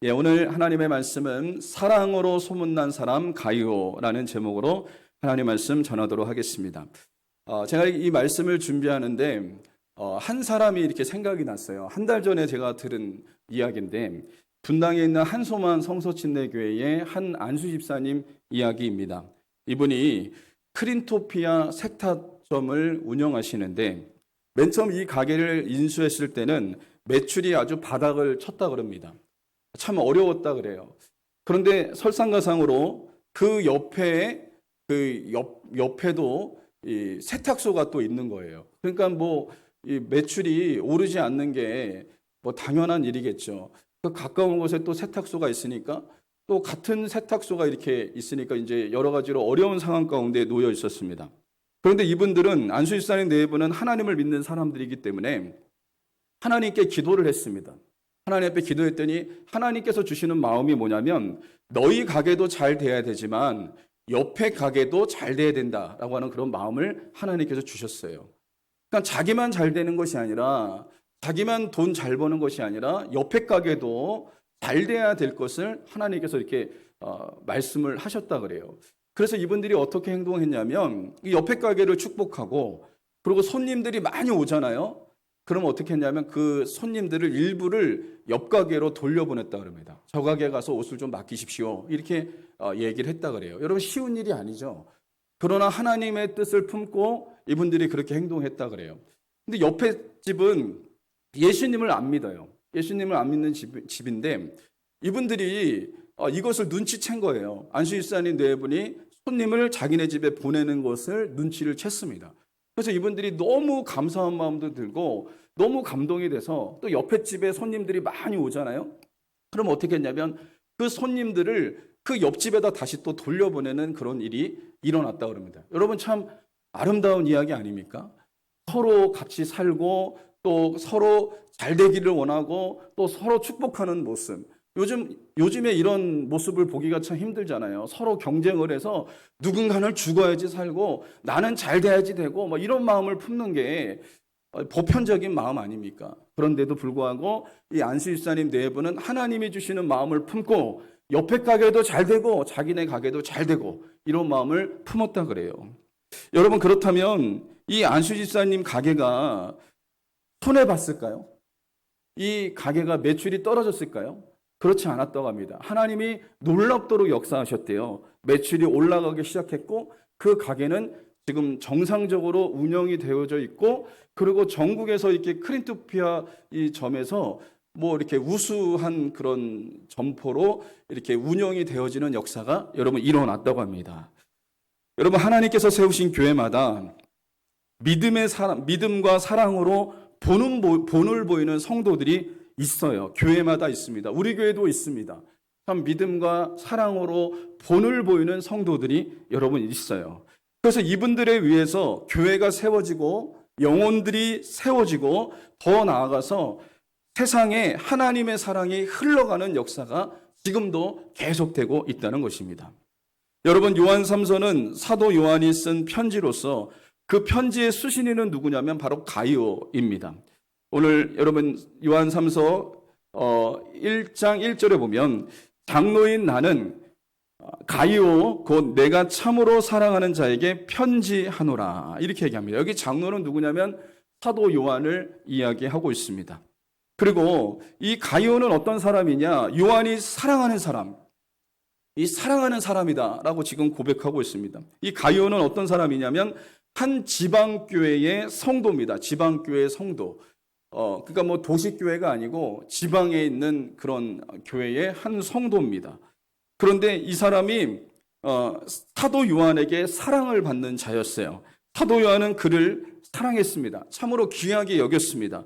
오늘 하나님의 말씀은 사랑으로 소문난 사람 가이오라는 제목으로 하나님 말씀 전하도록 하겠습니다. 제가 이 말씀을 준비하는데 한 사람이 이렇게 생각이 났어요. 한 달 전에 제가 들은 이야기인데 분당에 있는 한소만 성서침례교회의 한 안수 집사님 이야기입니다. 이분이 크린토피아 색타점을 운영하시는데 맨 처음 이 가게를 인수했을 때는 매출이 아주 바닥을 쳤다 그럽니다. 참 어려웠다 그래요. 그런데 설상가상으로 그 옆에 옆에도 이 세탁소가 또 있는 거예요. 그러니까 이 매출이 오르지 않는 게 당연한 일이겠죠. 그 가까운 곳에 또 세탁소가 있으니까 또 같은 세탁소가 이렇게 있으니까 이제 여러 가지로 어려운 상황 가운데 놓여 있었습니다. 그런데 이분들은 안수집사님 네 분은 하나님을 믿는 사람들이기 때문에 하나님께 기도를 했습니다. 하나님 앞에 기도했더니 하나님께서 주시는 마음이 뭐냐면 너희 가게도 잘 돼야 되지만 옆에 가게도 잘 돼야 된다라고 하는 그런 마음을 하나님께서 주셨어요. 그러니까 자기만 잘 되는 것이 아니라 자기만 돈 잘 버는 것이 아니라 옆에 가게도 잘 돼야 될 것을 하나님께서 이렇게 말씀을 하셨다 그래요. 그래서 이분들이 어떻게 행동했냐면 이 옆에 가게를 축복하고 그리고 손님들이 많이 오잖아요. 그럼 어떻게 했냐면 그 손님들을 일부를 옆 가게로 돌려보냈다 그럽니다. 저 가게 가서 옷을 좀 맡기십시오. 이렇게 얘기를 했다 그래요. 여러분 쉬운 일이 아니죠. 그러나 하나님의 뜻을 품고 이분들이 그렇게 행동했다 그래요. 근데 옆에 집은 예수님을 안 믿어요. 예수님을 안 믿는 집인데 이분들이 이것을 눈치챈 거예요. 안수집사님 네 분이 손님을 자기네 집에 보내는 것을 눈치를 챘습니다. 그래서 이분들이 너무 감사한 마음도 들고 너무 감동이 돼서 또 옆에 집에 손님들이 많이 오잖아요. 그럼 어떻게 했냐면 그 손님들을 그 옆집에다 다시 또 돌려보내는 그런 일이 일어났다 그럽니다. 여러분 참 아름다운 이야기 아닙니까? 서로 같이 살고 또 서로 잘 되기를 원하고 또 서로 축복하는 모습. 요즘에 이런 모습을 보기가 참 힘들잖아요. 서로 경쟁을 해서 누군가는 죽어야지 살고 나는 잘 돼야지 되고 이런 마음을 품는 게 보편적인 마음 아닙니까? 그런데도 불구하고 이 안수집사님 네 분은 하나님이 주시는 마음을 품고 옆에 가게도 잘 되고 자기네 가게도 잘 되고 이런 마음을 품었다 그래요. 여러분 그렇다면 이 안수집사님 가게가 손해봤을까요? 이 가게가 매출이 떨어졌을까요? 그렇지 않았다고 합니다. 하나님이 놀랍도록 역사하셨대요. 매출이 올라가기 시작했고 그 가게는 지금 정상적으로 운영이 되어져 있고 그리고 전국에서 이렇게 크린토피아 이 점에서 이렇게 우수한 그런 점포로 이렇게 운영이 되어지는 역사가 여러분 일어났다고 합니다. 여러분 하나님께서 세우신 교회마다 믿음과 사랑으로 본을 보이는 성도들이 있어요. 교회마다 있습니다. 우리 교회도 있습니다. 참 믿음과 사랑으로 본을 보이는 성도들이 여러분 있어요. 그래서 이분들에 의해서 교회가 세워지고 영혼들이 세워지고 더 나아가서 세상에 하나님의 사랑이 흘러가는 역사가 지금도 계속되고 있다는 것입니다. 여러분 요한 3서는 사도 요한이 쓴 편지로서 그 편지의 수신인은 누구냐면 바로 가이오입니다. 오늘 여러분 요한 3서 1장 1절에 보면 장로인 나는 가이오 곧 내가 참으로 사랑하는 자에게 편지하노라 이렇게 얘기합니다. 여기 장로는 누구냐면 사도 요한을 이야기하고 있습니다. 그리고 이 가이오는 어떤 사람이냐? 요한이 사랑하는 사람, 이 사랑하는 사람이다라고 지금 고백하고 있습니다. 이 가이오는 어떤 사람이냐면 한 지방교회의 성도입니다. 지방교회의 성도. 그러니까 도시교회가 아니고 지방에 있는 그런 교회의 한 성도입니다. 그런데 이 사람이 사도 요한에게 사랑을 받는 자였어요. 사도 요한은 그를 사랑했습니다. 참으로 귀하게 여겼습니다.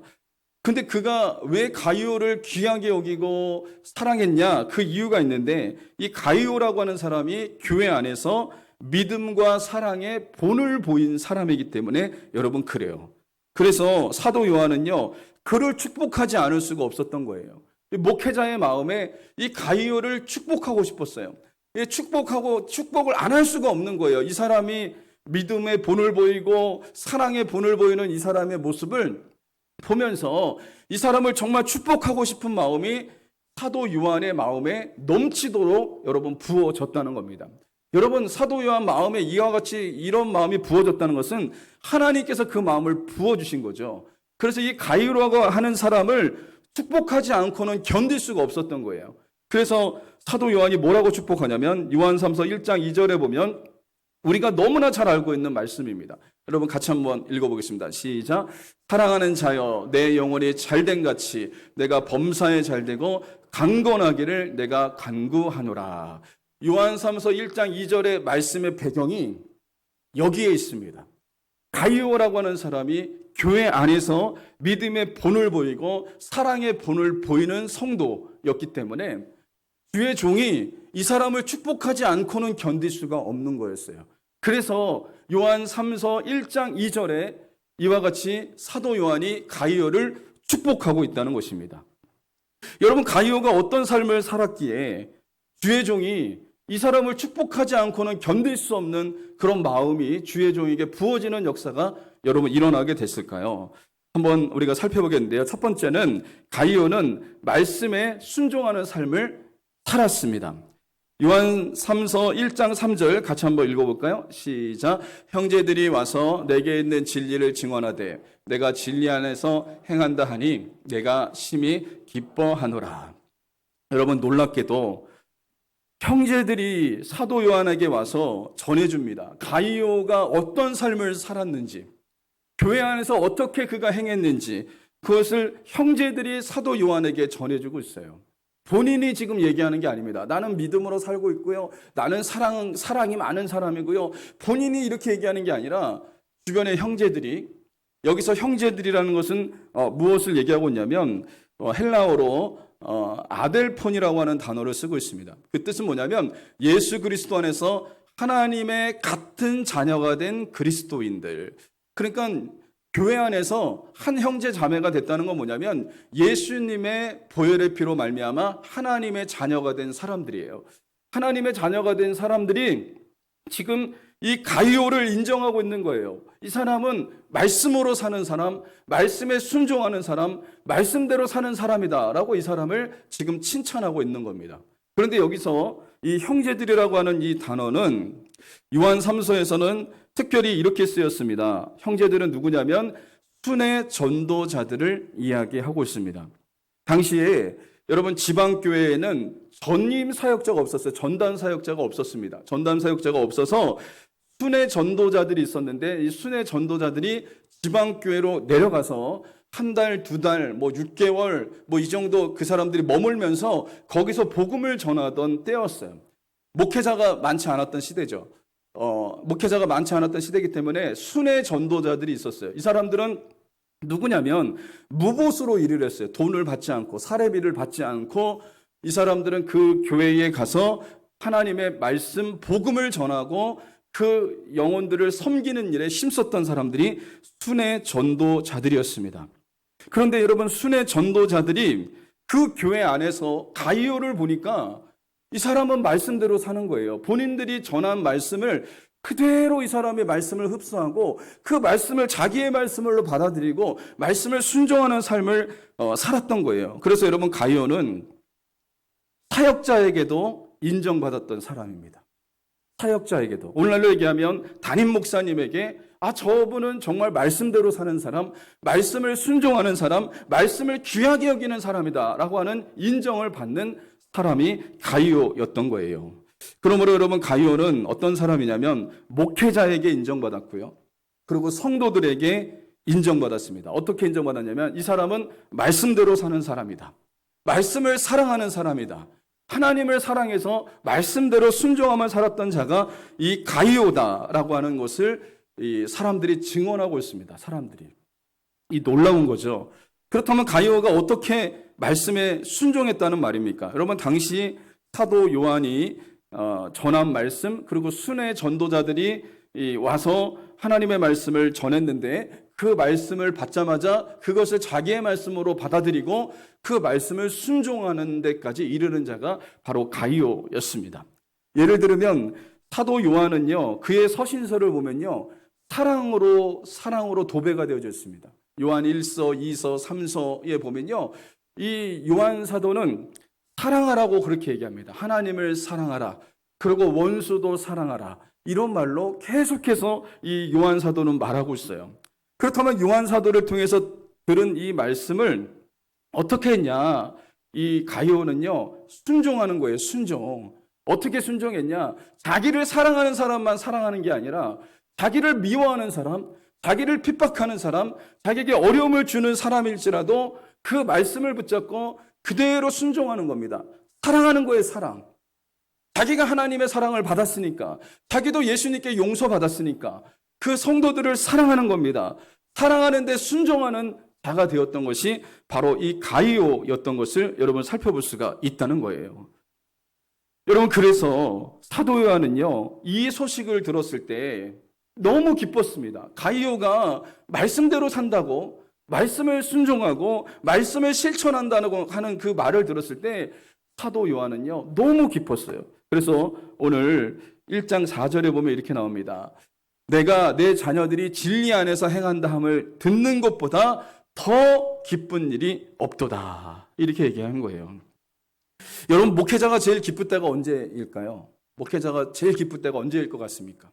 근데 그가 왜 가이오를 귀하게 여기고 사랑했냐? 그 이유가 있는데 이 가이오라고 하는 사람이 교회 안에서 믿음과 사랑의 본을 보인 사람이기 때문에 여러분 그래요. 그래서 사도 요한은요, 그를 축복하지 않을 수가 없었던 거예요. 목회자의 마음에 이 가이오를 축복하고 싶었어요. 축복을 안 할 수가 없는 거예요. 이 사람이 믿음의 본을 보이고 사랑의 본을 보이는 이 사람의 모습을 보면서 이 사람을 정말 축복하고 싶은 마음이 사도 요한의 마음에 넘치도록 여러분 부어졌다는 겁니다. 여러분, 사도 요한 마음에 이와 같이 이런 마음이 부어졌다는 것은 하나님께서 그 마음을 부어주신 거죠. 그래서 이 가이오라고 하는 사람을 축복하지 않고는 견딜 수가 없었던 거예요. 그래서 사도 요한이 뭐라고 축복하냐면 요한3서 1장 2절에 보면 우리가 너무나 잘 알고 있는 말씀입니다. 여러분 같이 한번 읽어보겠습니다. 시작. 사랑하는 자여, 내 영혼이 잘된 같이 내가 범사에 잘되고 강건하기를 내가 간구하노라. 요한3서 1장 2절의 말씀의 배경이 여기에 있습니다. 가이오라고 하는 사람이 교회 안에서 믿음의 본을 보이고 사랑의 본을 보이는 성도였기 때문에 주의 종이 이 사람을 축복하지 않고는 견딜 수가 없는 거였어요. 그래서 요한3서 1장 2절에 이와 같이 사도 요한이 가이오를 축복하고 있다는 것입니다. 여러분, 가이오가 어떤 삶을 살았기에 주의 종이 이 사람을 축복하지 않고는 견딜 수 없는 그런 마음이 주의 종에게 부어지는 역사가 여러분 일어나게 됐을까요? 한번 우리가 살펴보겠는데요. 첫 번째는 가이오는 말씀에 순종하는 삶을 살았습니다. 요한3서 1장 3절 같이 한번 읽어볼까요? 시작. 형제들이 와서 내게 있는 진리를 증언하되 내가 진리 안에서 행한다 하니 내가 심히 기뻐하노라. 여러분, 놀랍게도 형제들이 사도 요한에게 와서 전해줍니다. 가이오가 어떤 삶을 살았는지, 교회 안에서 어떻게 그가 행했는지 그것을 형제들이 사도 요한에게 전해주고 있어요. 본인이 지금 얘기하는 게 아닙니다. 나는 믿음으로 살고 있고요. 나는 사랑이 많은 사람이고요. 본인이 이렇게 얘기하는 게 아니라 주변의 형제들이, 여기서 형제들이라는 것은 무엇을 얘기하고 있냐면 헬라어로 아델폰이라고 하는 단어를 쓰고 있습니다. 그 뜻은 뭐냐면 예수 그리스도 안에서 하나님의 같은 자녀가 된 그리스도인들. 그러니까 교회 안에서 한 형제 자매가 됐다는 건 뭐냐면 예수님의 보혈의 피로 말미암아 하나님의 자녀가 된 사람들이에요. 하나님의 자녀가 된 사람들이 지금 이 가이오를 인정하고 있는 거예요. 이 사람은 말씀으로 사는 사람, 말씀에 순종하는 사람, 말씀대로 사는 사람이다라고 이 사람을 지금 칭찬하고 있는 겁니다. 그런데 여기서 이 형제들이라고 하는 이 단어는 요한3서에서는 특별히 이렇게 쓰였습니다. 형제들은 누구냐면 순회 전도자들을 이야기하고 있습니다. 당시에 여러분 지방교회에는 전임 사역자가 없었어요. 전담 사역자가 없었습니다. 전담 사역자가 없어서 순회 전도자들이 있었는데 이 순회 전도자들이 지방교회로 내려가서 한 달, 두 달, 6개월, 이 정도 그 사람들이 머물면서 거기서 복음을 전하던 때였어요. 목회자가 많지 않았던 시대죠. 목회자가 많지 않았던 시대이기 때문에 순회 전도자들이 있었어요. 이 사람들은 누구냐면 무보수로 일을 했어요. 돈을 받지 않고 사례비를 받지 않고 이 사람들은 그 교회에 가서 하나님의 말씀 복음을 전하고 그 영혼들을 섬기는 일에 힘썼던 사람들이 순회 전도자들이었습니다. 그런데 여러분, 순회 전도자들이 그 교회 안에서 가이오를 보니까 이 사람은 말씀대로 사는 거예요. 본인들이 전한 말씀을 그대로 이 사람의 말씀을 흡수하고 그 말씀을 자기의 말씀으로 받아들이고 말씀을 순종하는 삶을 살았던 거예요. 그래서 여러분, 가이오는 사역자에게도 인정받았던 사람입니다. 사역자에게도. 오늘날로 얘기하면 담임 목사님에게 저분은 정말 말씀대로 사는 사람, 말씀을 순종하는 사람, 말씀을 귀하게 여기는 사람이다 라고 하는 인정을 받는 사람이 가이오였던 거예요. 그러므로 여러분, 가이오는 어떤 사람이냐면 목회자에게 인정받았고요. 그리고 성도들에게 인정받았습니다. 어떻게 인정받았냐면 이 사람은 말씀대로 사는 사람이다. 말씀을 사랑하는 사람이다. 하나님을 사랑해서 말씀대로 순종하며 살았던 자가 이 가이오다라고 하는 것을 이 사람들이 증언하고 있습니다. 사람들이. 이 놀라운 거죠. 그렇다면 가이오가 어떻게 말씀에 순종했다는 말입니까? 여러분, 당시 사도 요한이 전한 말씀, 그리고 순회 전도자들이 와서 하나님의 말씀을 전했는데 그 말씀을 받자마자 그것을 자기의 말씀으로 받아들이고 그 말씀을 순종하는 데까지 이르는 자가 바로 가이오였습니다. 예를 들면 사도 요한은요, 그의 서신서를 보면요, 사랑으로 도배가 되어져 있습니다. 요한 1서, 2서, 3서에 보면요, 이 요한 사도는 사랑하라고 그렇게 얘기합니다. 하나님을 사랑하라. 그리고 원수도 사랑하라. 이런 말로 계속해서 이 요한 사도는 말하고 있어요. 그렇다면 요한 사도를 통해서 들은 이 말씀을 어떻게 했냐? 이 가이오는요, 순종하는 거예요. 순종. 어떻게 순종했냐? 자기를 사랑하는 사람만 사랑하는 게 아니라 자기를 미워하는 사람, 자기를 핍박하는 사람, 자기에게 어려움을 주는 사람일지라도 그 말씀을 붙잡고 그대로 순종하는 겁니다. 사랑하는 거예요, 사랑. 자기가 하나님의 사랑을 받았으니까, 자기도 예수님께 용서받았으니까 그 성도들을 사랑하는 겁니다. 사랑하는데 순종하는 자가 되었던 것이 바로 이 가이오였던 것을 여러분 살펴볼 수가 있다는 거예요. 여러분, 그래서 사도 요한은요, 이 소식을 들었을 때 너무 기뻤습니다. 가이오가 말씀대로 산다고, 말씀을 순종하고 말씀을 실천한다고 하는 그 말을 들었을 때 사도 요한은요, 너무 기뻤어요. 그래서 오늘 1장 4절에 보면 이렇게 나옵니다. 내가 내 자녀들이 진리 안에서 행한다 함을 듣는 것보다 더 기쁜 일이 없도다. 이렇게 얘기하는 거예요. 여러분, 목회자가 제일 기쁠 때가 언제일까요? 목회자가 제일 기쁠 때가 언제일 것 같습니까?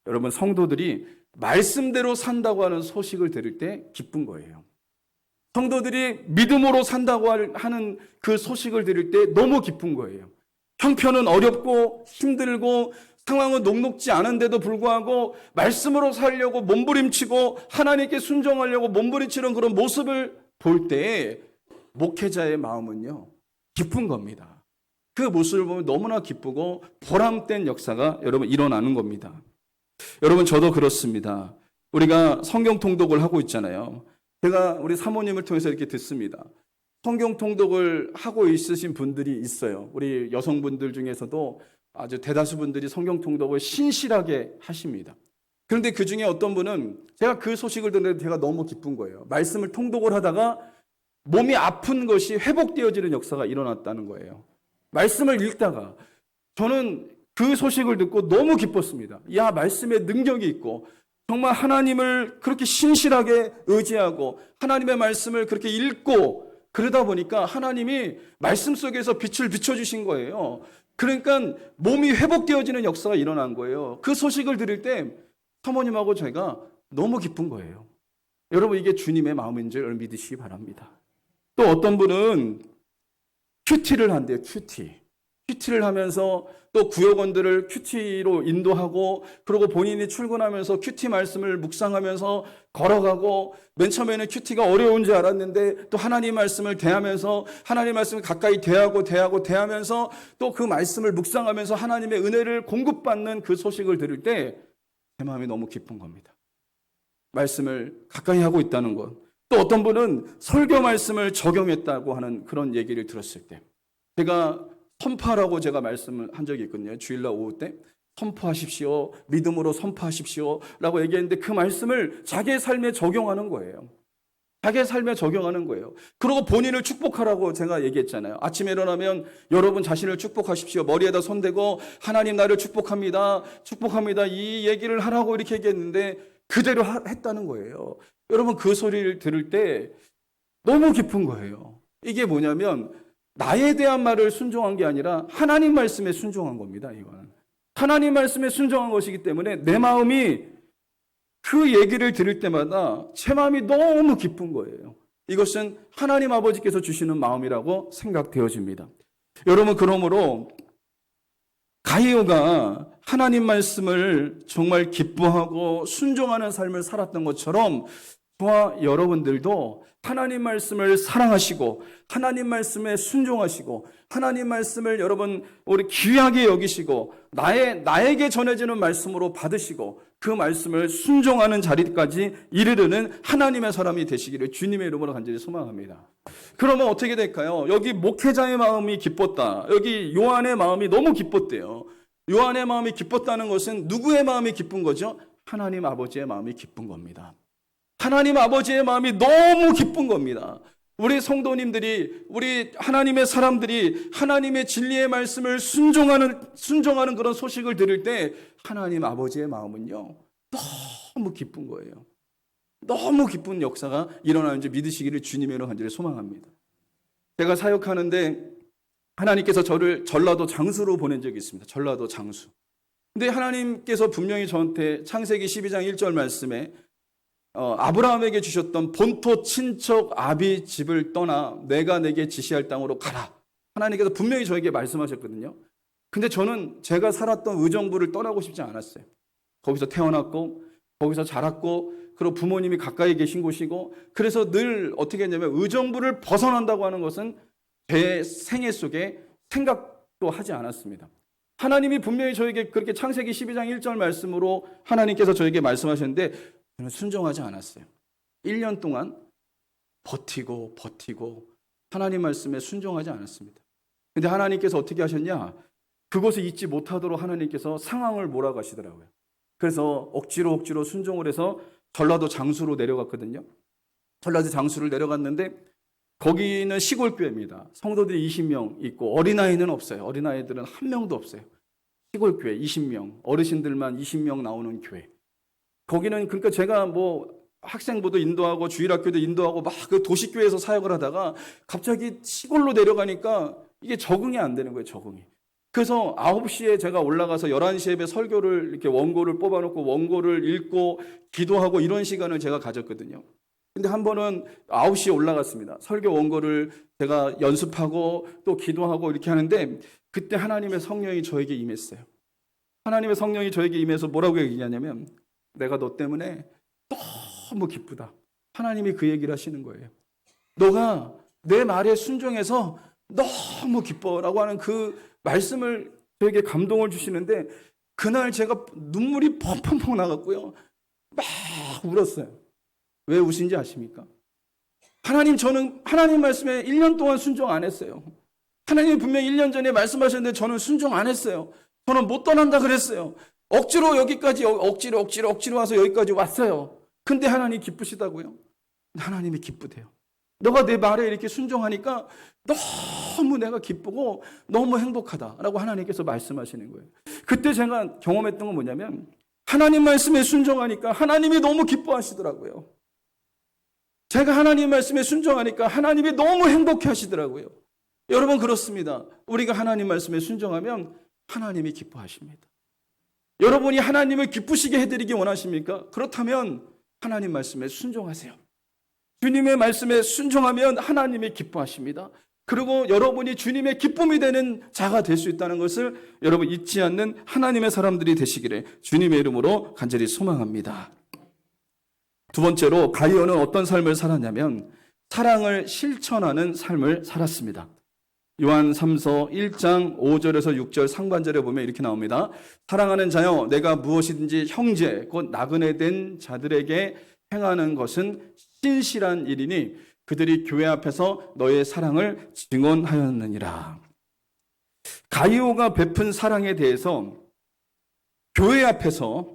여러분, 성도들이 말씀대로 산다고 하는 소식을 들을 때 기쁜 거예요. 성도들이 믿음으로 산다고 하는 그 소식을 들을 때 너무 기쁜 거예요. 형편은 어렵고 힘들고 상황은 녹록지 않은데도 불구하고 말씀으로 살려고 몸부림치고 하나님께 순종하려고 몸부림치는 그런 모습을 볼 때 목회자의 마음은요, 기쁜 겁니다. 그 모습을 보면 너무나 기쁘고 보람된 역사가 여러분 일어나는 겁니다. 여러분, 저도 그렇습니다. 우리가 성경 통독을 하고 있잖아요. 제가 우리 사모님을 통해서 이렇게 듣습니다. 성경 통독을 하고 있으신 분들이 있어요. 우리 여성분들 중에서도 아주 대다수 분들이 성경 통독을 신실하게 하십니다. 그런데 그 중에 어떤 분은 제가 그 소식을 듣는데 제가 너무 기쁜 거예요. 말씀을 통독을 하다가 몸이 아픈 것이 회복되어지는 역사가 일어났다는 거예요. 말씀을 읽다가 저는 그 소식을 듣고 너무 기뻤습니다. 야, 말씀에 능력이 있고 정말 하나님을 그렇게 신실하게 의지하고 하나님의 말씀을 그렇게 읽고 그러다 보니까 하나님이 말씀 속에서 빛을 비춰주신 거예요. 그러니까 몸이 회복되어지는 역사가 일어난 거예요. 그 소식을 들을 때 사모님하고 제가 너무 기쁜 거예요. 여러분, 이게 주님의 마음인 줄 믿으시기 바랍니다. 또 어떤 분은 큐티를 한대요. 큐티를 하면서 또 구역원들을 큐티로 인도하고 그리고 본인이 출근하면서 큐티 말씀을 묵상하면서 걸어가고 맨 처음에는 큐티가 어려운 줄 알았는데 또 하나님 말씀을 대하면서 하나님 말씀을 가까이 대하면서 또 그 말씀을 묵상하면서 하나님의 은혜를 공급받는 그 소식을 들을 때 제 마음이 너무 기쁜 겁니다. 말씀을 가까이 하고 있다는 것. 또 어떤 분은 설교 말씀을 적용했다고 하는 그런 얘기를 들었을 때 제가 선포하라고 제가 말씀을 한 적이 있거든요. 주일날 오후 때 선포하십시오. 믿음으로 선포하십시오. 라고 얘기했는데 그 말씀을 자기의 삶에 적용하는 거예요. 자기의 삶에 적용하는 거예요. 그리고 본인을 축복하라고 제가 얘기했잖아요. 아침에 일어나면 여러분 자신을 축복하십시오. 머리에다 손대고 하나님 나를 축복합니다. 이 얘기를 하라고 이렇게 얘기했는데 그대로 했다는 거예요. 여러분, 그 소리를 들을 때 너무 기쁜 거예요. 이게 뭐냐면 나에 대한 말을 순종한 게 아니라 하나님 말씀에 순종한 겁니다. 이거는 하나님 말씀에 순종한 것이기 때문에 내 마음이 그 얘기를 들을 때마다 제 마음이 너무 기쁜 거예요. 이것은 하나님 아버지께서 주시는 마음이라고 생각되어집니다. 여러분, 그러므로 가이오가 하나님 말씀을 정말 기뻐하고 순종하는 삶을 살았던 것처럼 저와 여러분들도 하나님 말씀을 사랑하시고 하나님 말씀에 순종하시고 하나님 말씀을 여러분 우리 귀하게 여기시고 나에게 전해지는 말씀으로 받으시고 그 말씀을 순종하는 자리까지 이르르는 하나님의 사람이 되시기를 주님의 이름으로 간절히 소망합니다. 그러면 어떻게 될까요? 여기 목회자의 마음이 기뻤다. 여기 요한의 마음이 너무 기뻤대요. 요한의 마음이 기뻤다는 것은 누구의 마음이 기쁜 거죠? 하나님 아버지의 마음이 기쁜 겁니다. 하나님 아버지의 마음이 너무 기쁜 겁니다. 우리 성도님들이, 우리 하나님의 사람들이 하나님의 진리의 말씀을 순종하는 그런 소식을 들을 때 하나님 아버지의 마음은요, 너무 기쁜 거예요. 너무 기쁜 역사가 일어나는지 믿으시기를 주님의 이름으로 간절히 소망합니다. 제가 사역하는데 하나님께서 저를 전라도 장수로 보낸 적이 있습니다. 전라도 장수. 근데 하나님께서 분명히 저한테 창세기 12장 1절 말씀에 아브라함에게 주셨던 본토 친척 아비 집을 떠나 내가 내게 지시할 땅으로 가라. 하나님께서 분명히 저에게 말씀하셨거든요. 근데 저는 제가 살았던 의정부를 떠나고 싶지 않았어요. 거기서 태어났고 거기서 자랐고 그리고 부모님이 가까이 계신 곳이고 그래서 늘 어떻게 했냐면 의정부를 벗어난다고 하는 것은 제 생애 속에 생각도 하지 않았습니다. 하나님이 분명히 저에게 그렇게 창세기 12장 1절 말씀으로 하나님께서 저에게 말씀하셨는데 저는 순종하지 않았어요. 1년 동안 버티고 하나님 말씀에 순종하지 않았습니다. 근데 하나님께서 어떻게 하셨냐? 그것을 잊지 못하도록 하나님께서 상황을 몰아가시더라고요. 그래서 억지로 순종을 해서 전라도 장수로 내려갔거든요. 전라도 장수를 내려갔는데 거기는 시골 교회입니다. 성도들이 20명 있고 어린아이는 없어요. 어린아이들은 한 명도 없어요. 시골 교회 20명, 어르신들만 20명 나오는 교회. 거기는 그러니까 제가 뭐 학생부도 인도하고 주일학교도 인도하고 막 그 도시교회에서 사역을 하다가 갑자기 시골로 내려가니까 이게 적응이 안 되는 거예요, 적응이. 그래서 9시에 제가 올라가서 11시 예배 설교를 이렇게 원고를 뽑아놓고 원고를 읽고 기도하고 이런 시간을 제가 가졌거든요. 근데 한 번은 9시에 올라갔습니다. 설교 원고를 제가 연습하고 또 기도하고 이렇게 하는데 그때 하나님의 성령이 저에게 임했어요. 하나님의 성령이 저에게 임해서 뭐라고 얘기하냐면 내가 너 때문에 너무 기쁘다. 하나님이 그 얘기를 하시는 거예요. 너가 내 말에 순종해서 너무 기뻐라고 하는 그 말씀을 저에게 감동을 주시는데 그날 제가 눈물이 펑펑펑 나갔고요. 막 울었어요. 왜 우신지 아십니까? 저는 하나님 말씀에 1년 동안 순종 안 했어요. 하나님이 분명히 1년 전에 말씀하셨는데 저는 순종 안 했어요. 저는 못 떠난다 그랬어요. 억지로 여기까지 억지로 와서 여기까지 왔어요. 근데 하나님 기쁘시다고요? 하나님이 기쁘대요. 너가 내 말에 이렇게 순종하니까 너무 내가 기쁘고 너무 행복하다라고 하나님께서 말씀하시는 거예요. 그때 제가 경험했던 건 뭐냐면 하나님 말씀에 순종하니까 하나님이 너무 기뻐하시더라고요. 제가 하나님 말씀에 순종하니까 하나님이 너무 행복해 하시더라고요. 여러분 그렇습니다. 우리가 하나님 말씀에 순종하면 하나님이 기뻐하십니다. 여러분이 하나님을 기쁘시게 해드리기 원하십니까? 그렇다면 하나님 말씀에 순종하세요. 주님의 말씀에 순종하면 하나님이 기뻐하십니다. 그리고 여러분이 주님의 기쁨이 되는 자가 될 수 있다는 것을 여러분 잊지 않는 하나님의 사람들이 되시기를 주님의 이름으로 간절히 소망합니다. 두 번째로 가이오는 어떤 삶을 살았냐면 사랑을 실천하는 삶을 살았습니다. 요한 3서 1장 5절에서 6절 상반절에 보면 이렇게 나옵니다. 사랑하는 자여 내가 무엇이든지 형제 곧 나그네 된 자들에게 행하는 것은 신실한 일이니 그들이 교회 앞에서 너의 사랑을 증언하였느니라. 가이오가 베푼 사랑에 대해서 교회 앞에서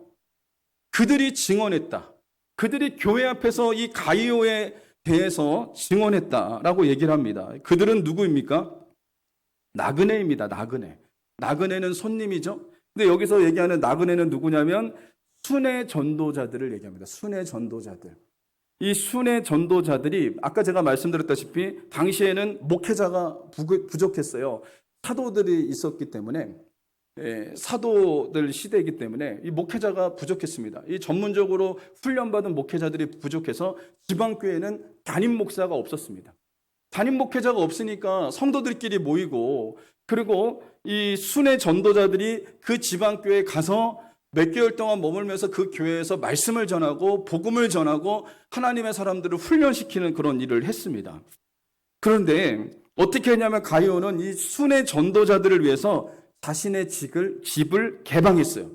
그들이 증언했다. 그들이 교회 앞에서 이 가이오에 대해서 증언했다라고 얘기를 합니다. 그들은 누구입니까? 나그네입니다. 나그네는 손님이죠. 근데 여기서 얘기하는 나그네는 누구냐면 순회 전도자들을 얘기합니다. 순회 전도자들. 이 순회 전도자들이 아까 제가 말씀드렸다시피 당시에는 목회자가 부족했어요. 사도들이 있었기 때문에 사도들 시대이기 때문에 이 목회자가 부족했습니다. 이 전문적으로 훈련받은 목회자들이 부족해서 지방교회는 담임 목사가 없었습니다. 담임 목회자가 없으니까 성도들끼리 모이고 그리고 이 순회 전도자들이 그 지방교회에 가서 몇 개월 동안 머물면서 그 교회에서 말씀을 전하고 복음을 전하고 하나님의 사람들을 훈련시키는 그런 일을 했습니다. 그런데 어떻게 했냐면 가이오는 이 순회 전도자들을 위해서 자신의 집을 개방했어요.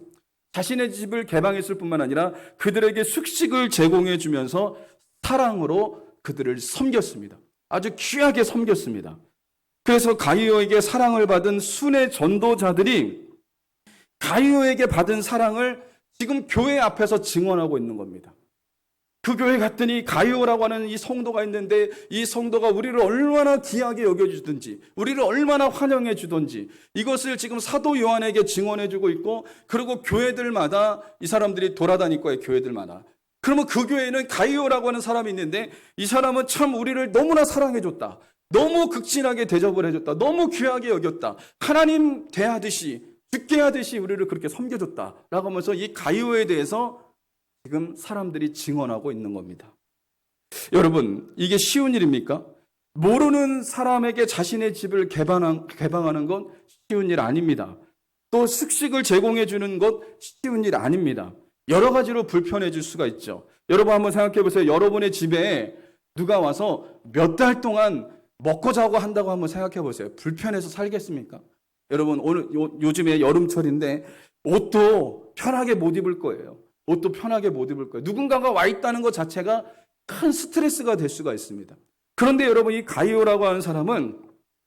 자신의 집을 개방했을 뿐만 아니라 그들에게 숙식을 제공해 주면서 사랑으로 그들을 섬겼습니다. 아주 귀하게 섬겼습니다. 그래서 가이오에게 사랑을 받은 순회 전도자들이 가이오에게 받은 사랑을 지금 교회 앞에서 증언하고 있는 겁니다. 그 교회 갔더니 가이오라고 하는 이 성도가 있는데 이 성도가 우리를 얼마나 귀하게 여겨주든지 우리를 얼마나 환영해 주든지 이것을 지금 사도 요한에게 증언해 주고 있고 그리고 교회들마다 이 사람들이 돌아다닐 거예요. 교회들마다. 그러면 그 교회에는 가이오라고 하는 사람이 있는데 이 사람은 참 우리를 너무나 사랑해 줬다. 너무 극진하게 대접을 해줬다. 너무 귀하게 여겼다. 하나님 대하듯이, 죽게 하듯이 우리를 그렇게 섬겨줬다라고 하면서 이 가이오에 대해서 지금 사람들이 증언하고 있는 겁니다. 여러분, 이게 쉬운 일입니까? 모르는 사람에게 자신의 집을 개방하는 건 쉬운 일 아닙니다. 또 숙식을 제공해 주는 것 쉬운 일 아닙니다. 여러 가지로 불편해질 수가 있죠. 여러분 한번 생각해 보세요. 여러분의 집에 누가 와서 몇 달 동안 먹고 자고 한다고 한번 생각해 보세요. 불편해서 살겠습니까? 여러분 오늘 요즘에 여름철인데 옷도 편하게 못 입을 거예요. 옷도 편하게 못 입을 거예요. 누군가가 와 있다는 것 자체가 큰 스트레스가 될 수가 있습니다. 그런데 여러분 이 가이오라고 하는 사람은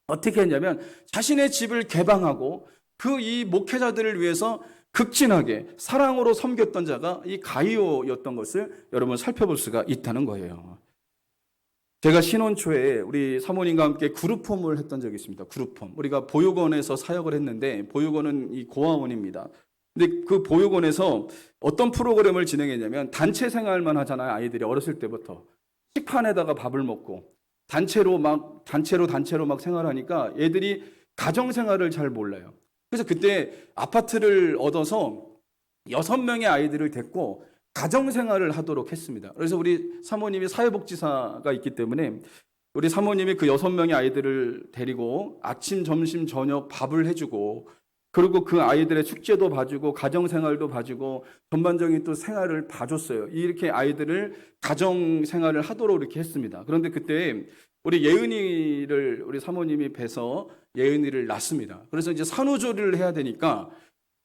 어떻게 했냐면 자신의 집을 개방하고 그 이 목회자들을 위해서 극진하게 사랑으로 섬겼던 자가 이 가이오였던 것을 여러분 살펴볼 수가 있다는 거예요. 제가 신혼 초에 우리 사모님과 함께 그룹홈을 했던 적이 있습니다. 그룹홈. 우리가 보육원에서 사역을 했는데 보육원은 이 고아원입니다. 근데 그 보육원에서 어떤 프로그램을 진행했냐면 단체 생활만 하잖아요. 아이들이 어렸을 때부터. 식판에다가 밥을 먹고 단체로 막 생활하니까 애들이 가정 생활을 잘 몰라요. 그래서 그때 아파트를 얻어서 6명의 아이들을 데리고 가정 생활을 하도록 했습니다. 그래서 우리 사모님이 사회복지사가 있기 때문에 우리 사모님이 그 6명의 아이들을 데리고 아침, 점심, 저녁 밥을 해주고 그리고 그 아이들의 숙제도 봐주고 가정 생활도 봐주고 전반적인 또 생활을 봐줬어요. 이렇게 아이들을 가정 생활을 하도록 이렇게 했습니다. 그런데 그때 우리 예은이를 우리 사모님이 뵈서 예은이를 낳습니다. 그래서 이제 산후조리를 해야 되니까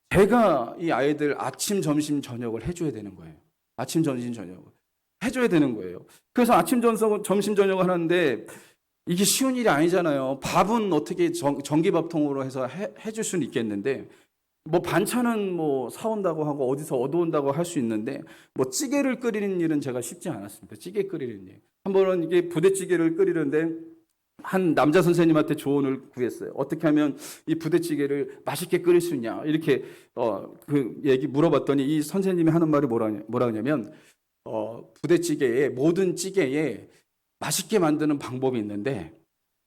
제가 이 아이들 아침, 점심, 저녁을 해줘야 되는 거예요. 아침, 점심, 저녁을 해줘야 되는 거예요. 그래서 아침, 점심, 저녁을 하는데 이게 쉬운 일이 아니잖아요. 밥은 어떻게 전기밥통으로 해서 해줄 수는 있겠는데 뭐 반찬은 뭐 사온다고 하고 어디서 얻어온다고 할 수 있는데 뭐 찌개를 끓이는 일은 제가 쉽지 않았습니다. 찌개 끓이는 일. 한 번은 이게 부대찌개를 끓이는데 한 남자 선생님한테 조언을 구했어요. 어떻게 하면 이 부대찌개를 맛있게 끓일 수 있냐 이렇게 그 얘기 물어봤더니 이 선생님이 하는 말이 뭐라 하냐면 부대찌개에 모든 찌개에 맛있게 만드는 방법이 있는데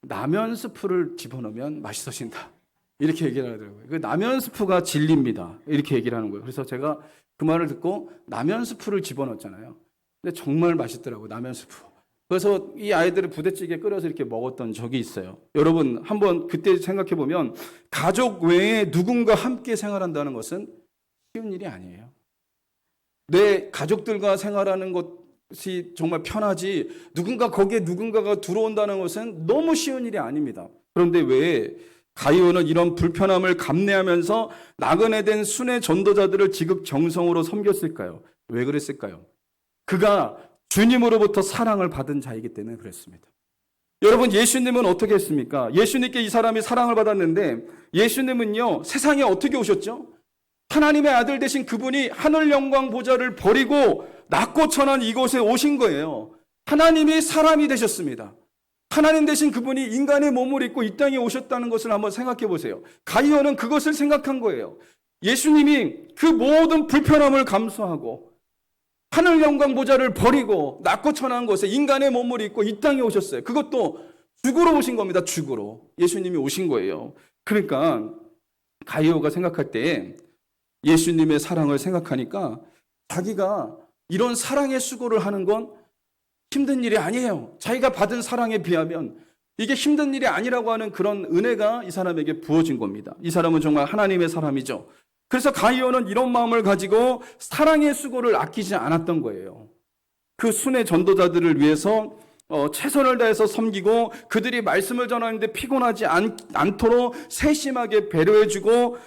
라면 스프를 집어넣으면 맛있어진다. 이렇게 얘기를 하더라고요. 그 라면 스프가 진리입니다. 이렇게 얘기를 하는 거예요. 그래서 제가 그 말을 듣고 라면 스프를 집어넣었잖아요. 근데 정말 맛있더라고요. 라면 스프. 그래서 이 아이들을 부대찌개 끓여서 이렇게 먹었던 적이 있어요. 여러분 한번 그때 생각해 보면 가족 외에 누군가 함께 생활한다는 것은 쉬운 일이 아니에요. 내 가족들과 생활하는 것이 정말 편하지 거기에 누군가가 들어온다는 것은 너무 쉬운 일이 아닙니다. 그런데 왜 가이오는 이런 불편함을 감내하면서 나그네 된 순회 전도자들을 지극정성으로 섬겼을까요? 왜 그랬을까요? 그가 주님으로부터 사랑을 받은 자이기 때문에 그랬습니다. 여러분 예수님은 어떻게 했습니까? 예수님께 이 사람이 사랑을 받았는데 예수님은요 세상에 어떻게 오셨죠? 하나님의 아들 되신 그분이 하늘 영광 보좌를 버리고 낮고 천한 이곳에 오신 거예요. 하나님이 사람이 되셨습니다. 하나님 되신 그분이 인간의 몸을 입고 이 땅에 오셨다는 것을 한번 생각해 보세요. 가이오는 그것을 생각한 거예요. 예수님이 그 모든 불편함을 감수하고 하늘 영광 보좌를 버리고 낮고 천한 곳에 인간의 몸을 입고 이 땅에 오셨어요. 그것도 죽으러 오신 겁니다. 죽으러. 예수님이 오신 거예요. 그러니까 가이오가 생각할 때 예수님의 사랑을 생각하니까 자기가 이런 사랑의 수고를 하는 건 힘든 일이 아니에요. 자기가 받은 사랑에 비하면 이게 힘든 일이 아니라고 하는 그런 은혜가 이 사람에게 부어진 겁니다. 이 사람은 정말 하나님의 사람이죠. 그래서 가이오는 이런 마음을 가지고 사랑의 수고를 아끼지 않았던 거예요. 그 순회 전도자들을 위해서 최선을 다해서 섬기고 그들이 말씀을 전하는데 피곤하지 않도록 세심하게 배려해주고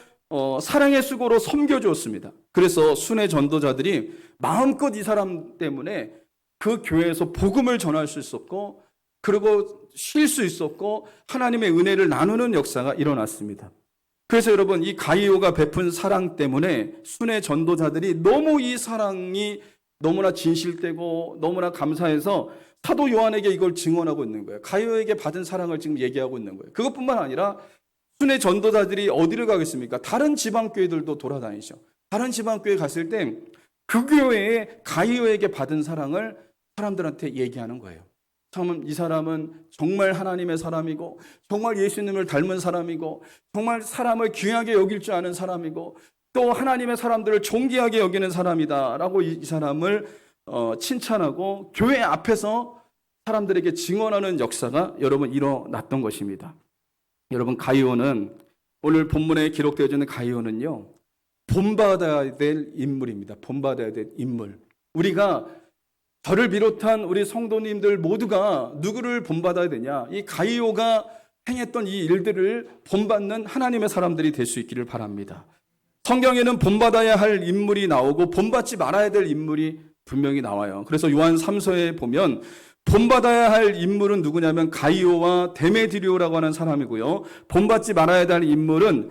사랑의 수고로 섬겨주었습니다. 그래서 순회 전도자들이 마음껏 이 사람 때문에 그 교회에서 복음을 전할 수 있었고 그리고 쉴 수 있었고 하나님의 은혜를 나누는 역사가 일어났습니다. 그래서 여러분 이 가이오가 베푼 사랑 때문에 순회 전도자들이 너무 이 사랑이 너무나 진실되고 너무나 감사해서 사도 요한에게 이걸 증언하고 있는 거예요. 가이오에게 받은 사랑을 지금 얘기하고 있는 거예요. 그것뿐만 아니라 순회 전도자들이 어디를 가겠습니까? 다른 지방교회들도 돌아다니죠. 다른 지방교회 갔을 때 그 교회에 가이오에게 받은 사랑을 사람들한테 얘기하는 거예요. 참 이 사람은 정말 하나님의 사람이고 정말 예수님을 닮은 사람이고 정말 사람을 귀하게 여길 줄 아는 사람이고 또 하나님의 사람들을 존귀하게 여기는 사람이다라고 이 사람을 칭찬하고 교회 앞에서 사람들에게 증언하는 역사가 여러분 일어났던 것입니다. 여러분 가이오는 오늘 본문에 기록되어져 있는 가이오는요, 본받아야 될 인물입니다. 본받아야 될 인물. 우리가 저를 비롯한 우리 성도님들 모두가 누구를 본받아야 되냐? 이 가이오가 행했던 이 일들을 본받는 하나님의 사람들이 될 수 있기를 바랍니다. 성경에는 본받아야 할 인물이 나오고 본받지 말아야 될 인물이 분명히 나와요. 그래서 요한 3서에 보면 본받아야 할 인물은 누구냐면 가이오와 데메드리오라고 하는 사람이고요. 본받지 말아야 할 인물은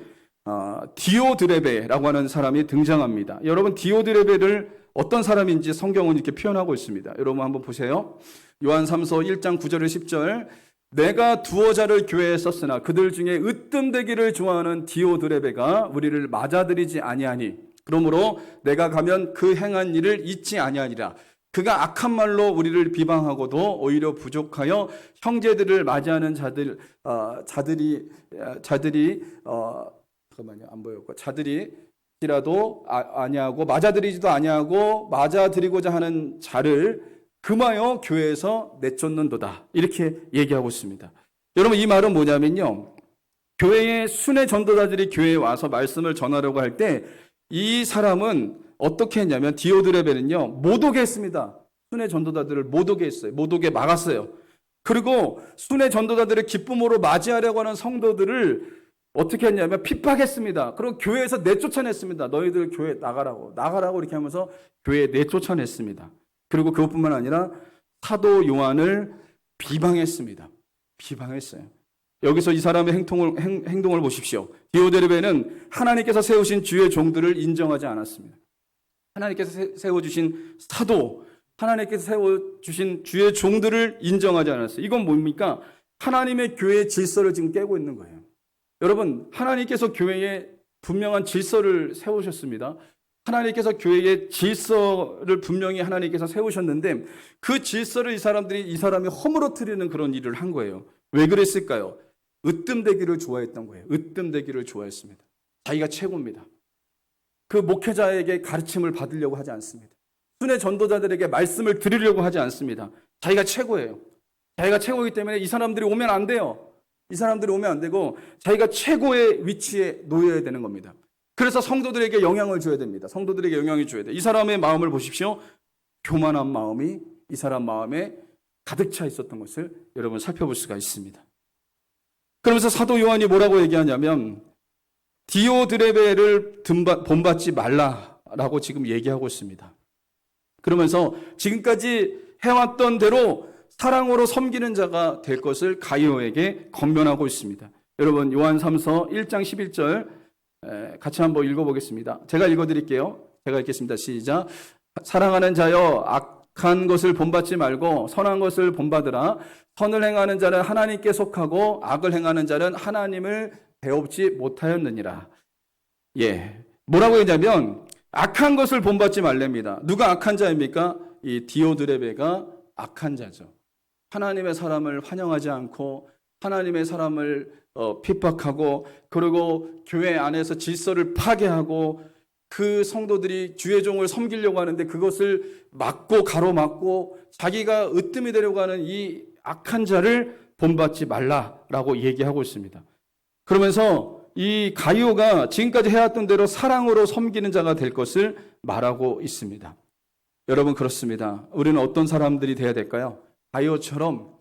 디오드레베라고 하는 사람이 등장합니다. 여러분 디오드레베를 어떤 사람인지 성경은 이렇게 표현하고 있습니다. 여러분 한번 보세요. 요한 3서 1장 9절 10절 내가 두어 자를 교회에 썼으나 그들 중에 으뜸되기를 좋아하는 디오드레베가 우리를 맞아들이지 아니하니 그러므로 내가 가면 그 행한 일을 잊지 아니하니라. 그가 악한 말로 우리를 비방하고도 오히려 부족하여 형제들을 맞이하는 자들이라도 아니하고 맞아들이지도 아니하고 맞아들이고자 하는 자를 금하여 교회에서 내쫓는도다. 이렇게 얘기하고 있습니다. 여러분 이 말은 뭐냐면요. 교회의 순회 전도자들이 교회에 와서 말씀을 전하려고 할 때 이 사람은 어떻게 했냐면 디오드레베는요. 못 오게 했습니다. 순회 전도자들을 못 오게 했어요. 못 오게 막았어요. 그리고 순회 전도자들을 기쁨으로 맞이하려고 하는 성도들을 어떻게 했냐면 핍박했습니다. 그리고 교회에서 내쫓아냈습니다. 너희들 교회 나가라고 이렇게 하면서 교회에 내쫓아냈습니다. 그리고 그것뿐만 아니라 사도 요한을 비방했습니다. 비방했어요. 여기서 이 사람의 행동을 보십시오. 디오드레베는 하나님께서 세우신 주의 종들을 인정하지 않았습니다. 하나님께서 세워주신 사도, 하나님께서 세워주신 주의 종들을 인정하지 않았어요. 이건 뭡니까? 하나님의 교회의 질서를 지금 깨고 있는 거예요. 여러분, 하나님께서 교회에 분명한 질서를 세우셨습니다. 하나님께서 교회의 질서를 분명히 하나님께서 세우셨는데 그 질서를 이 사람이 허물어뜨리는 그런 일을 한 거예요. 왜 그랬을까요? 으뜸되기를 좋아했던 거예요. 으뜸되기를 좋아했습니다. 자기가 최고입니다. 그 목회자에게 가르침을 받으려고 하지 않습니다. 순회 전도자들에게 말씀을 드리려고 하지 않습니다. 자기가 최고예요. 자기가 최고이기 때문에 이 사람들이 오면 안 돼요. 이 사람들이 오면 안 되고 자기가 최고의 위치에 놓여야 되는 겁니다. 그래서 성도들에게 영향을 줘야 됩니다. 성도들에게 영향을 줘야 돼요. 이 사람의 마음을 보십시오. 교만한 마음이 이 사람 마음에 가득 차 있었던 것을 여러분 살펴볼 수가 있습니다. 그러면서 사도 요한이 뭐라고 얘기하냐면 디오드레베를 본받지 말라라고 지금 얘기하고 있습니다. 그러면서 지금까지 해왔던 대로 사랑으로 섬기는 자가 될 것을 가이오에게 권면하고 있습니다. 여러분 요한 3서 1장 11절 같이 한번 읽어보겠습니다. 제가 읽어드릴게요. 제가 읽겠습니다. 시작. 사랑하는 자여 악한 것을 본받지 말고 선한 것을 본받으라. 선을 행하는 자는 하나님께 속하고 악을 행하는 자는 하나님을 배웁지 못하였느니라. 예, 뭐라고 했냐면 악한 것을 본받지 말랍니다. 누가 악한 자입니까? 이 디오드레베가 악한 자죠. 하나님의 사람을 환영하지 않고 하나님의 사람을 핍박하고 그리고 교회 안에서 질서를 파괴하고 그 성도들이 주의 종을 섬기려고 하는데 그것을 막고 가로막고 자기가 으뜸이 되려고 하는 이 악한 자를 본받지 말라라고 얘기하고 있습니다. 그러면서 이 가이오가 지금까지 해왔던 대로 사랑으로 섬기는 자가 될 것을 말하고 있습니다. 여러분 그렇습니다. 우리는 어떤 사람들이 돼야 될까요? 가이오처럼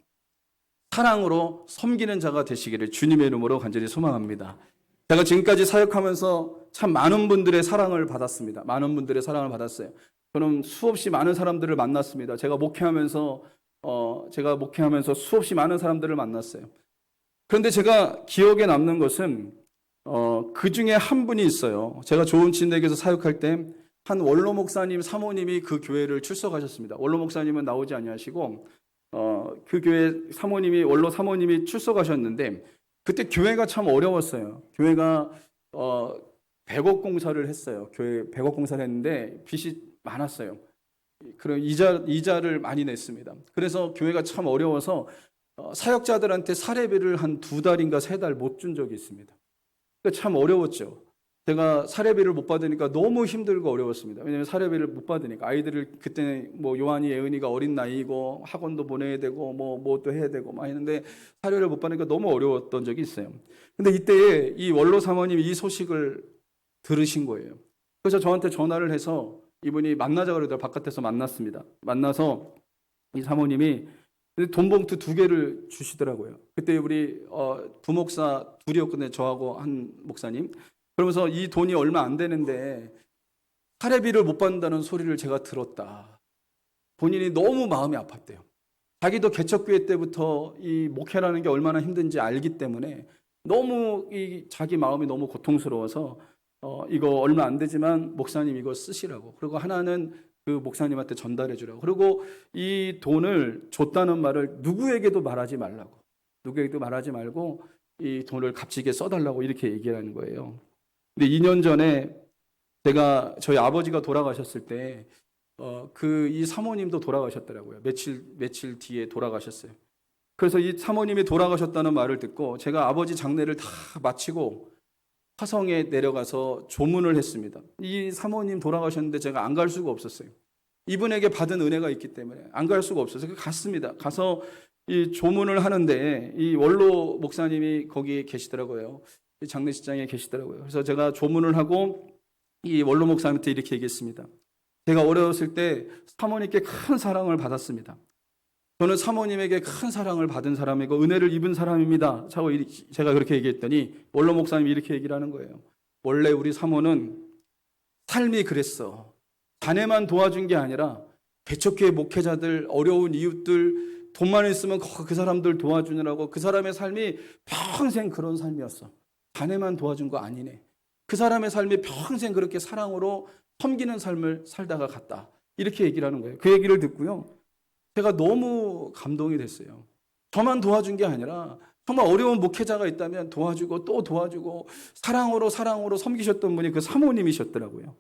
사랑으로 섬기는 자가 되시기를 주님의 이름으로 간절히 소망합니다. 제가 지금까지 사역하면서 참 많은 분들의 사랑을 받았습니다. 많은 분들의 사랑을 받았어요. 저는 수없이 많은 사람들을 만났습니다. 제가 목회하면서 수없이 많은 사람들을 만났어요. 그런데 제가 기억에 남는 것은 그 중에 한 분이 있어요. 제가 좋은 진에게서 사역할 때 한 원로 목사님 사모님이 그 교회를 출석하셨습니다. 원로 목사님은 나오지 아니하시고 그 교회 사모님이 원로 사모님이 출석하셨는데 그때 교회가 참 어려웠어요. 교회가 100억 공사를 했어요. 교회 100억 공사를 했는데 빚이 많았어요. 그런 이자를 많이 냈습니다. 그래서 교회가 참 어려워서 사역자들한테 사례비를 한 2달인가 3달 못 준 적이 있습니다. 그러니까 참 어려웠죠. 제가 사례비를 못 받으니까 너무 힘들고 어려웠습니다. 왜냐하면 사례비를 못 받으니까 아이들을 그때 뭐 요한이 예은이가 어린 나이고 학원도 보내야 되고 뭐 또 해야 되고 막 했는데 사례를 못 받으니까 너무 어려웠던 적이 있어요. 근데 이때에 이 원로 사모님이 이 소식을 들으신 거예요. 그래서 저한테 전화를 해서 이분이 만나자 그러더라고요. 바깥에서 만났습니다. 만나서 이 사모님이 돈봉투 2개를 주시더라고요. 그때 우리 부목사 둘이었거든요. 저하고 한 목사님. 그러면서 이 돈이 얼마 안 되는데 사례비를 못 받는다는 소리를 제가 들었다. 본인이 너무 마음이 아팠대요. 자기도 개척교회 때부터 이 목회라는 게 얼마나 힘든지 알기 때문에 너무 자기 마음이 너무 고통스러워서 이거 얼마 안 되지만 목사님 이거 쓰시라고. 그리고 하나는 그 목사님한테 전달해 주라고. 그리고 이 돈을 줬다는 말을 누구에게도 말하지 말라고. 누구에게도 말하지 말고 이 돈을 값지게 써달라고 이렇게 얘기를 하는 거예요. 근데 2년 전에 저희 아버지가 돌아가셨을 때 이 사모님도 돌아가셨더라고요. 며칠 뒤에 돌아가셨어요. 그래서 이 사모님이 돌아가셨다는 말을 듣고 제가 아버지 장례를 다 마치고 화성에 내려가서 조문을 했습니다. 이 사모님 돌아가셨는데 제가 안 갈 수가 없었어요. 이분에게 받은 은혜가 있기 때문에 안 갈 수가 없어서 갔습니다. 가서 이 조문을 하는데 이 원로 목사님이 거기 계시더라고요. 장례식장에 계시더라고요. 그래서 제가 조문을 하고 이 원로 목사님한테 이렇게 얘기했습니다. 제가 어려웠을 때 사모님께 큰 사랑을 받았습니다. 저는 사모님에게 큰 사랑을 받은 사람이고 은혜를 입은 사람입니다. 제가 그렇게 얘기했더니 원로 목사님이 이렇게 얘기를 하는 거예요. 원래 우리 사모는 삶이 그랬어. 자네만 도와준 게 아니라 개척교회 목회자들, 어려운 이웃들, 돈만 있으면 그 사람들 도와주느라고 그 사람의 삶이 평생 그런 삶이었어. 자네만 도와준 거 아니네. 그 사람의 삶이 평생 그렇게 사랑으로 섬기는 삶을 살다가 갔다. 이렇게 얘기를 하는 거예요. 그 얘기를 듣고요. 제가 너무 감동이 됐어요. 저만 도와준 게 아니라 정말 어려운 목회자가 있다면 도와주고 또 도와주고 사랑으로 섬기셨던 분이 그 사모님이셨더라고요.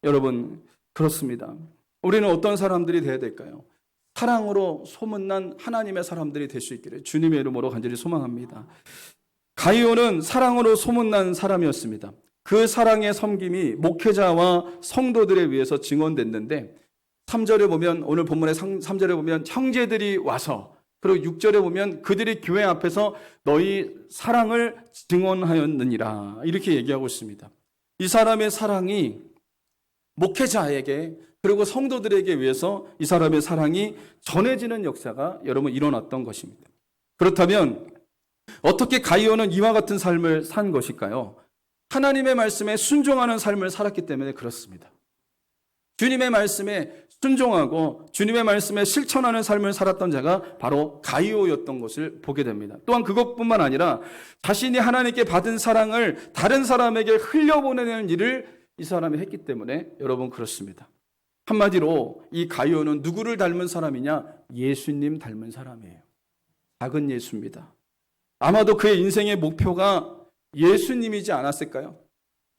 여러분, 그렇습니다. 우리는 어떤 사람들이 돼야 될까요? 사랑으로 소문난 하나님의 사람들이 될 수 있기를 주님의 이름으로 간절히 소망합니다. 가이오는 사랑으로 소문난 사람이었습니다. 그 사랑의 섬김이 목회자와 성도들에 의해서 증언됐는데 3절에 보면 오늘 본문의 3절에 보면 형제들이 와서 그리고 6절에 보면 그들이 교회 앞에서 너희 사랑을 증언하였느니라 이렇게 얘기하고 있습니다. 이 사람의 사랑이 목회자에게 그리고 성도들에게 의해서 이 사람의 사랑이 전해지는 역사가 여러분 일어났던 것입니다. 그렇다면 어떻게 가이오는 이와 같은 삶을 산 것일까요? 하나님의 말씀에 순종하는 삶을 살았기 때문에 그렇습니다. 주님의 말씀에 순종하고 주님의 말씀에 실천하는 삶을 살았던 자가 바로 가이오였던 것을 보게 됩니다. 또한 그것뿐만 아니라 자신이 하나님께 받은 사랑을 다른 사람에게 흘려보내는 일을 이 사람이 했기 때문에 여러분 그렇습니다. 한마디로 이 가이오는 누구를 닮은 사람이냐? 예수님 닮은 사람이에요. 작은 예수입니다. 아마도 그의 인생의 목표가 예수님이지 않았을까요?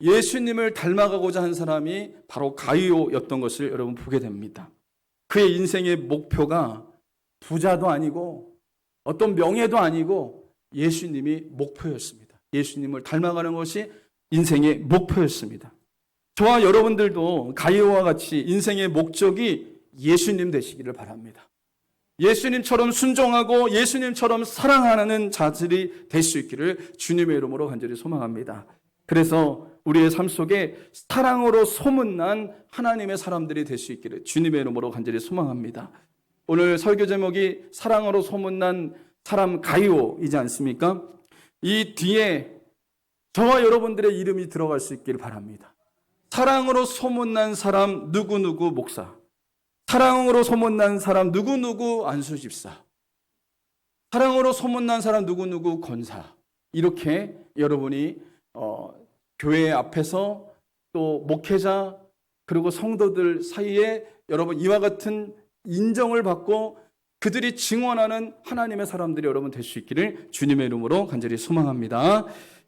예수님을 닮아가고자 한 사람이 바로 가이오였던 것을 여러분 보게 됩니다. 그의 인생의 목표가 부자도 아니고 어떤 명예도 아니고 예수님이 목표였습니다. 예수님을 닮아가는 것이 인생의 목표였습니다. 저와 여러분들도 가이오와 같이 인생의 목적이 예수님 되시기를 바랍니다. 예수님처럼 순종하고 예수님처럼 사랑하는 자들이 될 수 있기를 주님의 이름으로 간절히 소망합니다. 그래서 우리의 삶 속에 사랑으로 소문난 하나님의 사람들이 될 수 있기를 주님의 이름으로 간절히 소망합니다. 오늘 설교 제목이 사랑으로 소문난 사람 가이오이지 않습니까? 이 뒤에 저와 여러분들의 이름이 들어갈 수 있기를 바랍니다. 사랑으로 소문난 사람 누구누구 목사, 사랑으로 소문난 사람 누구누구 안수집사, 사랑으로 소문난 사람 누구누구 권사, 이렇게 여러분이 교회 앞에서 또 목회자 그리고 성도들 사이에 여러분 이와 같은 인정을 받고 그들이 증언하는 하나님의 사람들이 여러분 될 수 있기를 주님의 이름으로 간절히 소망합니다.